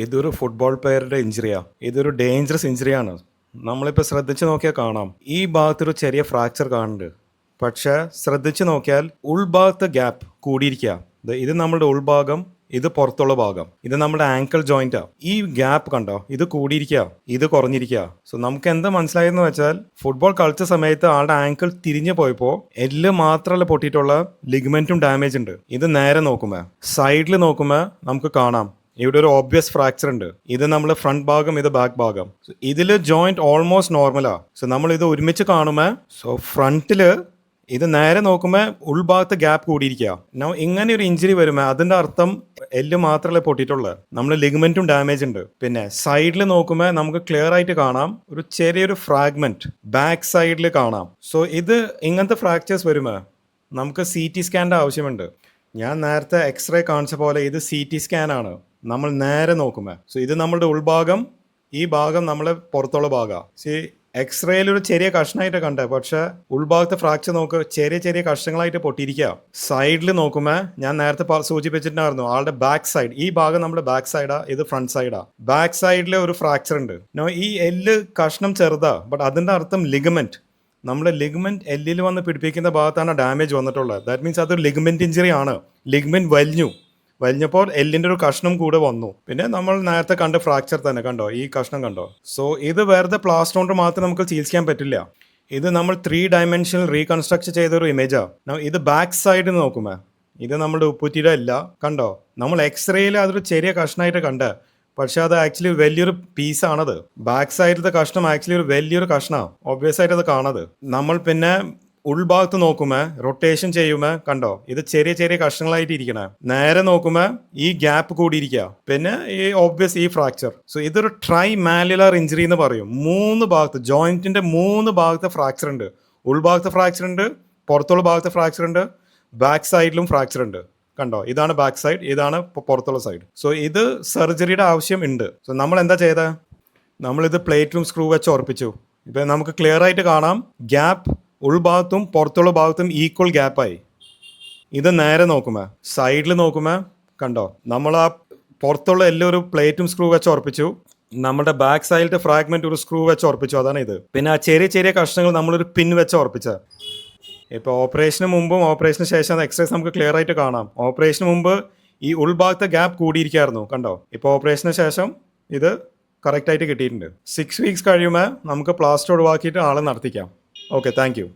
ഇതൊരു ഫുട്ബോൾ പ്ലെയറുടെ ഇഞ്ചുറിയാ. ഇതൊരു ഡേഞ്ചറസ് ഇഞ്ചുറിയാണ്. നമ്മളിപ്പോൾ ശ്രദ്ധിച്ച് നോക്കിയാൽ കാണാം, ഈ ഭാഗത്തൊരു ചെറിയ ഫ്രാക്ചർ കാണുന്നുണ്ട്. പക്ഷേ ശ്രദ്ധിച്ച് നോക്കിയാൽ ഉൾഭാഗത്ത് ഗ്യാപ്പ് കൂടിയിരിക്കുക. ഇത് നമ്മുടെ ഉൾഭാഗം, ഇത് പുറത്തുള്ള ഭാഗം, ഇത് നമ്മുടെ ആങ്കിൾ ജോയിന്റാ. ഈ ഗ്യാപ്പ് കണ്ടോ, ഇത് കൂടിയിരിക്കുക, ഇത് കുറഞ്ഞിരിക്കുക. സോ നമുക്ക് എന്താ മനസ്സിലായെന്ന് വെച്ചാൽ, ഫുട്ബോൾ കളിച്ച സമയത്ത് ആളുടെ ആങ്കിൾ തിരിഞ്ഞു പോയപ്പോൾ എല്ല് മാത്രമല്ല പൊട്ടിയിട്ടുള്ള, ലിഗ്മെന്റും ഡാമേജ് ഉണ്ട്. ഇത് നേരെ നോക്കുമ്പോൾ, സൈഡിൽ നോക്കുമ്പോൾ നമുക്ക് കാണാം ഇവിടെ ഒരു ഓബ്വിയസ് ഫ്രാക്ചർ ഉണ്ട്. ഇത് നമ്മൾ ഫ്രണ്ട് ഭാഗം, ഇത് ബാക്ക് ഭാഗം. ഇതിൽ ജോയിന്റ് ഓൾമോസ്റ്റ് നോർമലാ. സോ നമ്മൾ ഇത് ഒരുമിച്ച് കാണുമ്പോൾ, സോ ഫ്രണ്ടില് ഇത് നേരെ നോക്കുമ്പോൾ ഉൾഭാഗത്ത് ഗ്യാപ്പ് കൂടിയിരിക്കുക. ഇങ്ങനെ ഒരു ഇഞ്ചുറി വരുമ്പോൾ അതിന്റെ അർത്ഥം എല്ല് മാത്രമല്ല പൊട്ടിയിട്ടുള്ളത്, നമ്മൾ ലിഗ്മെന്റും ഡാമേജ് ഉണ്ട്. പിന്നെ സൈഡിൽ നോക്കുമ്പോൾ നമുക്ക് ക്ലിയർ ആയിട്ട് കാണാം ഒരു ചെറിയൊരു ഫ്രാഗ്മെന്റ് ബാക്ക് സൈഡിൽ കാണാം. സോ ഇത് ഇങ്ങനത്തെ ഫ്രാക്ചേഴ്സ് വരുമ്പോൾ നമുക്ക് CT സ്കാനിന്റെ ആവശ്യമുണ്ട്. ഞാൻ നേരത്തെ എക്സ്റേ കാണിച്ച പോലെ ഇത് CT സ്കാൻ ആണ്. നമ്മൾ നേരെ നോക്കുമ്പോൾ, സോ ഇത് നമ്മളുടെ ഉൾഭാഗം, ഈ ഭാഗം നമ്മളെ പുറത്തുള്ള ഭാഗമാണ്. എക്സ്റേയിൽ ഒരു ചെറിയ കഷ്ണമായിട്ട് കണ്ടേ, പക്ഷെ ഉൾഭാഗത്തെ ഫ്രാക്ചർ നോക്ക്, ചെറിയ ചെറിയ കഷ്ണങ്ങളായിട്ട് പൊട്ടിയിരിക്കുക. സൈഡിൽ നോക്കുമ്പോൾ ഞാൻ നേരത്തെ സൂചിപ്പിച്ചിട്ടുണ്ടായിരുന്നു, ആളുടെ ബാക്ക് സൈഡ്, ഈ ഭാഗം നമ്മുടെ ബാക്ക് സൈഡാ, ഇത് ഫ്രണ്ട് സൈഡാ. ബാക്ക് സൈഡിൽ ഒരു ഫ്രാക്ചർ ഉണ്ട്. ഈ എല്ല് കഷ്ണം ചെറുതാ, ബട്ട് അതിന്റെ അർത്ഥം ലിഗമെന്റ്, നമ്മുടെ ലിഗ്മെന്റ് എല്ലിൽ വന്ന് പിടിപ്പിക്കുന്ന ഭാഗത്താണ് ഡാമേജ് വന്നിട്ടുള്ളത്. ദാറ്റ് മീൻസ് അതൊരു ലിഗ്മെന്റ് ഇഞ്ചുറി ആണ്. ലിഗ്മെന്റ് വലിഞ്ഞപ്പോൾ എല്ലിന്റെ ഒരു കഷ്ണം കൂടെ വന്നു. പിന്നെ നമ്മൾ നേരത്തെ കണ്ട ഫ്രാക്ചർ തന്നെ കണ്ടോ, ഈ കഷ്ണം കണ്ടോ. സോ ഇത് വെറുതെ പ്ലാസ്റ്റർ കൊണ്ട് മാത്രം നമുക്ക് ചികിത്സിക്കാൻ പറ്റില്ല. ഇത് നമ്മൾ 3 ഡയമെൻഷനിൽ റീകൺസ്ട്രക്ട് ചെയ്ത ഒരു ഇമേജാ. ഇത് ബാക്ക് സൈഡിൽ നോക്കുമ്പോ ഇത് നമ്മുടെ ഉപ്പുറ്റിയുടെ അല്ല, കണ്ടോ. നമ്മൾ എക്സ്റേയിൽ അതൊരു ചെറിയ കഷ്ണമായിട്ട് കണ്ടേ, പക്ഷെ അത് ആക്ച്വലി വലിയൊരു പീസാണത്. ബാക്ക് സൈഡിലത്തെ കഷ്ണം ആക്ച്വലി ഒരു വലിയൊരു കഷ്ണമാണ്. ഒബ്വിയസ് ആയിട്ട് അത് കാണത്. നമ്മൾ പിന്നെ ഉൾഭാഗത്ത് നോക്കുമ്പോൾ റൊട്ടേഷൻ ചെയ്യുമ്പോൾ കണ്ടോ, ഇത് ചെറിയ ചെറിയ കഷ്ണങ്ങളായിട്ട് ഇരിക്കണേ. നേരെ നോക്കുമ്പോൾ ഈ ഗ്യാപ്പ് കൂടിയിരിക്കുക. പിന്നെ ഈ ഓബ്വിയസ് ഈ ഫ്രാക്ചർ. സോ ഇതൊരു ട്രൈ മാലുലാർ ഇഞ്ചുറി എന്ന് പറയും. 3 ഭാഗത്ത്, ജോയിന്റിന്റെ 3 ഭാഗത്തെ ഫ്രാക്ചർ ഉണ്ട്. ഉൾഭാഗത്തെ ഫ്രാക്ചർ ഉണ്ട്, പുറത്തുള്ള ഭാഗത്തെ ഫ്രാക്ചർ ഉണ്ട്, ബാക്ക് സൈഡിലും ഫ്രാക്ചർ ഉണ്ട്. കണ്ടോ, ഇതാണ് ബാക്ക് സൈഡ്, ഇതാണ് പുറത്തുള്ള സൈഡ്. സോ ഇത് സർജറിയുടെ ആവശ്യം ഉണ്ട്. സോ നമ്മൾ എന്താ ചെയ്തത്, നമ്മളിത് പ്ലേറ്റും സ്ക്രൂ വെച്ച് ഉറപ്പിച്ചു. ഇപ്പം നമുക്ക് ക്ലിയർ ആയിട്ട് കാണാം, ഗ്യാപ്പ് ഉൾഭാഗത്തും പുറത്തുള്ള ഭാഗത്തും ഈക്വൽ ഗ്യാപ്പായി. ഇത് നേരെ നോക്കുമ്പോൾ, സൈഡിൽ നോക്കുമ്പോൾ കണ്ടോ, നമ്മൾ ആ പുറത്തുള്ള എല്ലാം ഒരു പ്ലേറ്റും സ്ക്രൂ വെച്ച് ഉറപ്പിച്ചു. നമ്മുടെ ബാക്ക് സൈഡിലത്തെ ഫ്രാഗ്മെന്റ് ഒരു സ്ക്രൂ വെച്ച് ഉറപ്പിച്ചു. അതാണ് ഇത്. പിന്നെ ആ ചെറിയ ചെറിയ കഷ്ണങ്ങൾ നമ്മളൊരു പിൻ വെച്ച് ഉറപ്പിച്ച. ഇപ്പോൾ ഓപ്പറേഷന് മുമ്പും ഓപ്പറേഷന് ശേഷം എക്സസൈസ് നമുക്ക് ക്ലിയർ ആയിട്ട് കാണാം. ഓപ്പറേഷന് മുമ്പ് ഈ ഉൾഭാഗത്തെ ഗ്യാപ്പ് കൂടിയിരിക്കായിരുന്നു, കണ്ടോ. ഇപ്പോൾ ഓപ്പറേഷന് ശേഷം ഇത് കറക്റ്റായിട്ട് കിട്ടിയിട്ടുണ്ട്. 6 വീക്സ് കഴിയുമ്പോൾ നമുക്ക് പ്ലാസ്റ്റർ ഒഴിവാക്കിയിട്ട് ആളെ നടത്തിക്കാം. Okay, thank you.